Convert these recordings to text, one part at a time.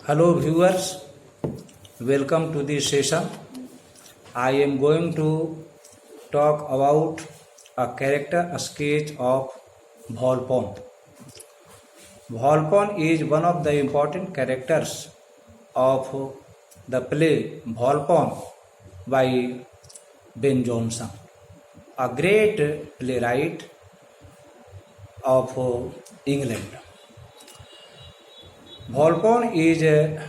Hello viewers, welcome to this session. I am going to talk about a character sketch of Volpone. Volpone is one of the important characters of the play Volpone by Ben Jonson, a great playwright of England. Volpone is a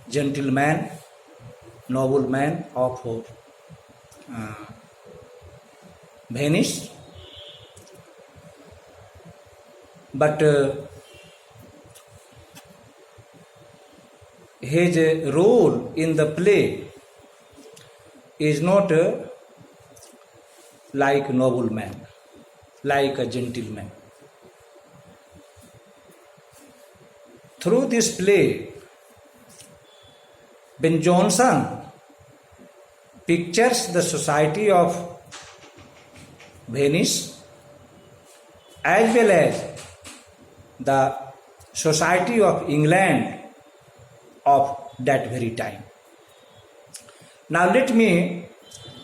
gentleman, nobleman of Venice, but his role in the play is not like nobleman, like a gentleman. Through this play, Ben Jonson pictures the society of Venice as well as the society of England of that very time. Now let me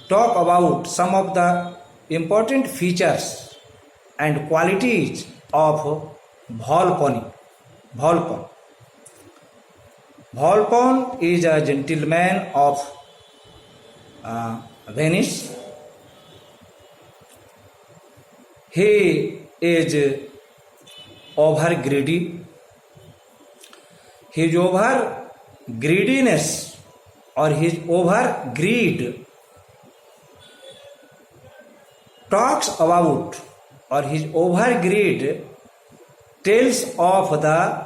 talk about some of the important features and qualities of Volpone. Volpone is a gentleman of Venice. He is over greedy. His over greediness or his over greed talks about, or his over greed tells of the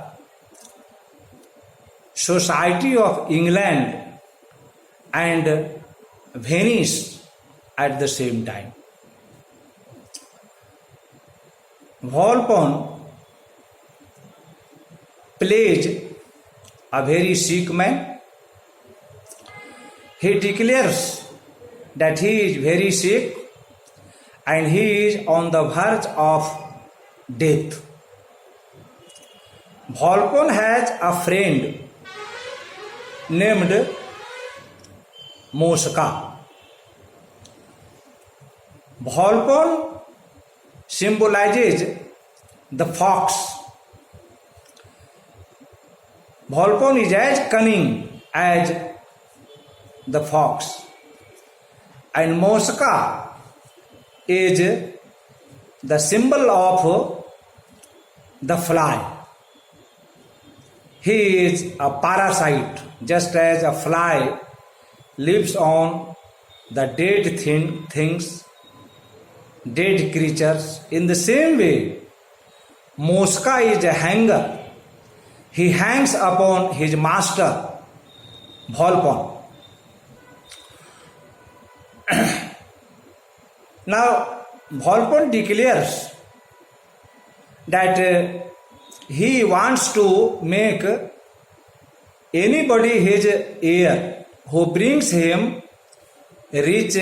society of England and Venice at the same time. Volpone plays a very sick man. He declares that he is very sick and he is on the verge of death. Volpone has a friend named Mosca. Volpone symbolizes the fox. Volpone is as cunning as the fox, and Mosca is the symbol of the fly. He is a parasite, just as a fly lives on the dead things, dead creatures. In the same way, Mosca is a hanger. He hangs upon his master, Volpone. Now, Volpone declares that he wants to make anybody his heir who brings him rich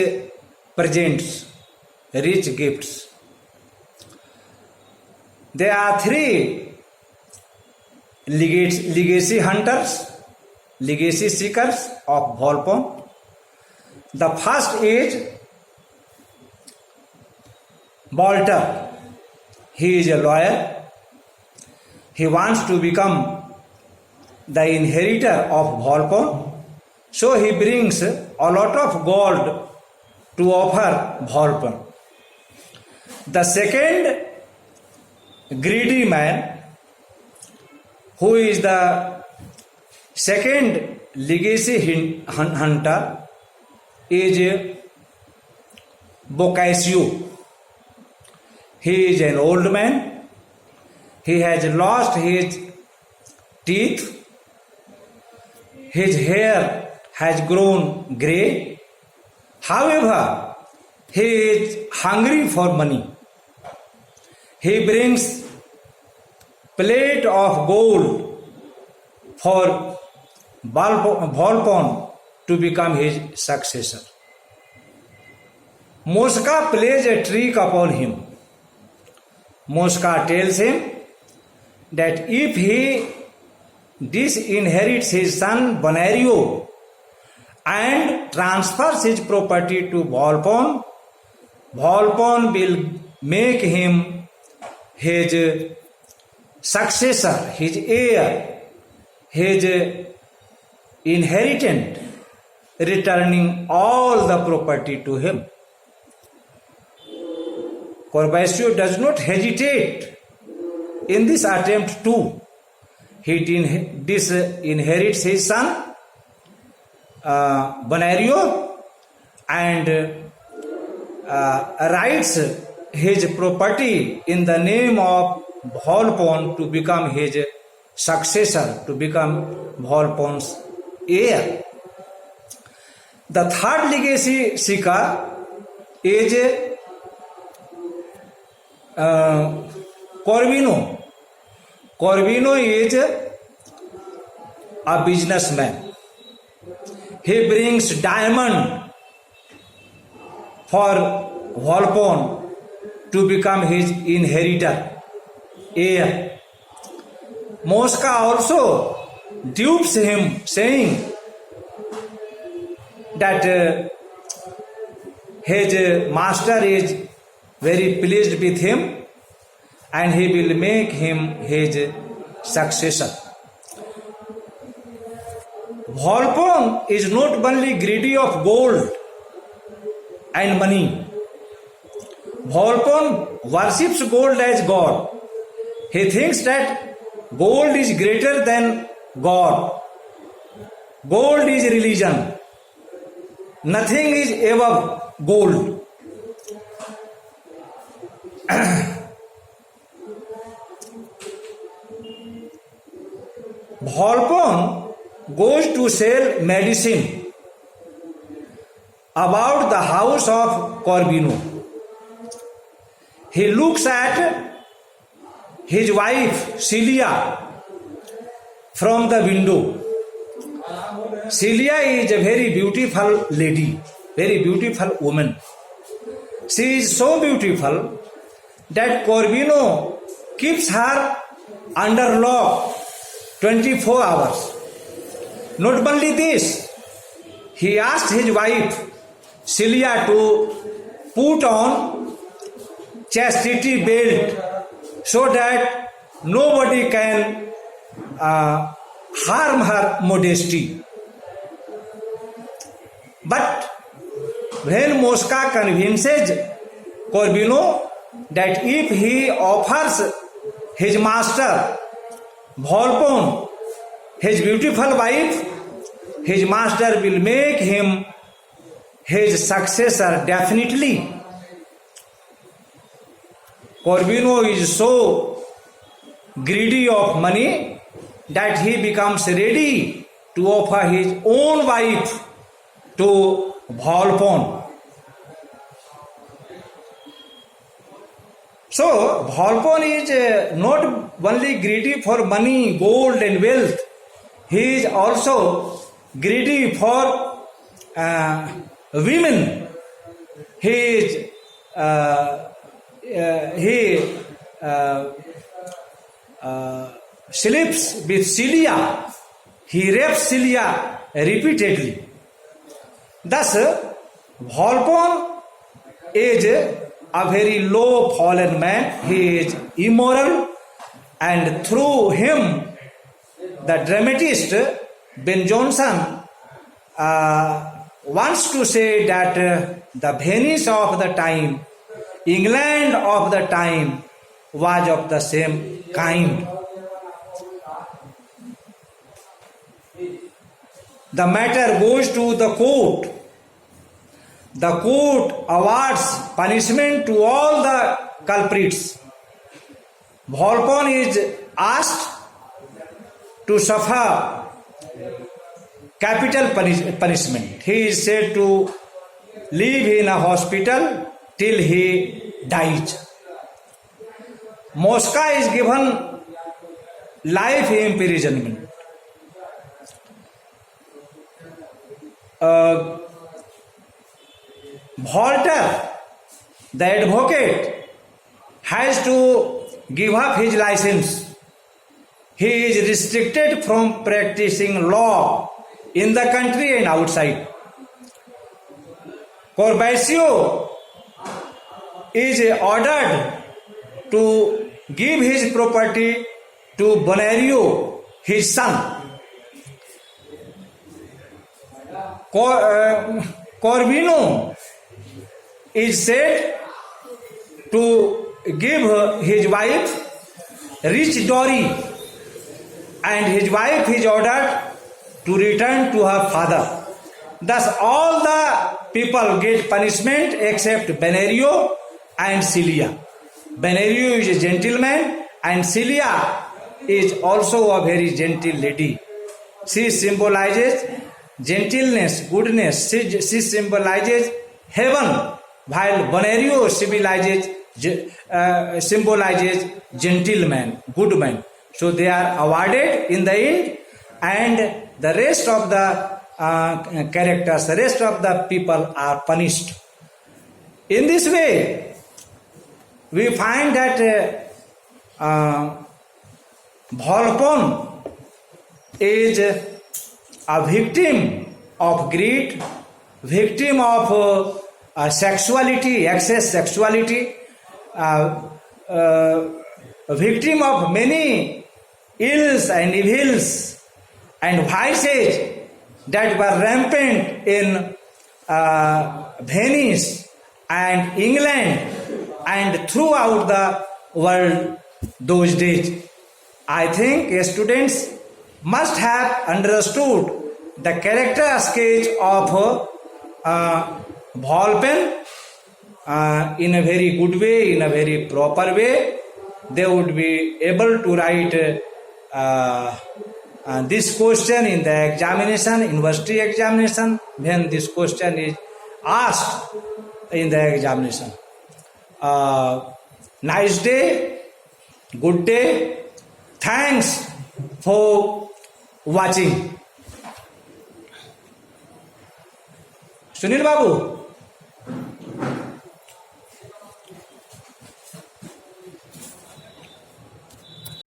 presents, rich gifts. There are three legacy hunters, legacy seekers of Volpone. The first is Walter. He is a lawyer. He wants to become the inheritor of Volpone, so he brings a lot of gold to offer Volpone. The second greedy man, who is the second legacy hunter, is Boccaccio. He is an old man. He has lost his teeth. His hair has grown grey. However, he is hungry for money. He brings plate of gold for Volpone to become his successor. Mosca plays a trick upon him. Mosca tells him that if he disinherits his son Bonario and transfers his property to Volpone, Volpone will make him his successor, his heir, his inheritant, returning all the property to him. Corvaisio does not hesitate in this attempt too. He disinherits his son Bonario and writes his property in the name of Volpone to become his successor, to become Volpone's heir. The third legacy seeker is Corvino. Corvino is a businessman. He brings diamond for Volpone to become his inheritor, heir. Mosca also dupes him, saying that his master is very pleased with him and he will make him his successor. Volpone is not only greedy of gold and money. Volpone worships gold as God. He thinks that gold is greater than God. Gold is religion. Nothing is above gold. Volpone goes to sell medicine about the house of Corvino. He looks at his wife Celia from the window. Celia is a very beautiful lady, very beautiful woman. She is so beautiful that Corvino keeps her under lock 24 hours. Not only this, he asked his wife Celia to put on chastity belt so that nobody can harm her modesty. But when Mosca convinces Corvino that if he offers his master Volpone his beautiful wife, his master will make him his successor definitely. Corvino is so greedy of money that he becomes ready to offer his own wife to Volpone. So, Volpone is not only greedy for money, gold and wealth, he is also greedy for women. He sleeps with Celia. He rapes Celia repeatedly. Thus, Volpone is a very low fallen man. He is immoral, and through him the dramatist Ben Jonson wants to say that the Venice of the time, England of the time, was of the same kind. The matter goes to the court. The court awards punishment to all the culprits. Volpone is asked to suffer capital punishment. He is said to live in a hospital till he dies. Mosca is given life imprisonment. Voltaire, the advocate, has to give up his license he is restricted from practicing law in the country and outside. Corbacio is ordered to give his property to Bonario, his son. Corvino is said to give his wife rich dowry, and his wife is ordered to return to her father. Thus all the people get punishment except Benario and Celia. Benario is a gentleman and Celia is also a very gentle lady. She symbolizes gentleness, goodness. She symbolizes heaven, while Benario symbolizes gentleman, good man. So they are awarded in the end, and the rest of the characters, the rest of the people are punished. In this way, we find that Volpone is a victim of greed, victim of sexuality, excess sexuality, victim of many ills and evils and vices that were rampant in Venice and England and throughout the world those days. I think students must have understood the character sketch of Volpone in a very good way, in a very proper way. They would be able to write this question in the examination, university examination, when this question is asked in the examination. Nice day, good day, thanks for watching. Sunil Babu.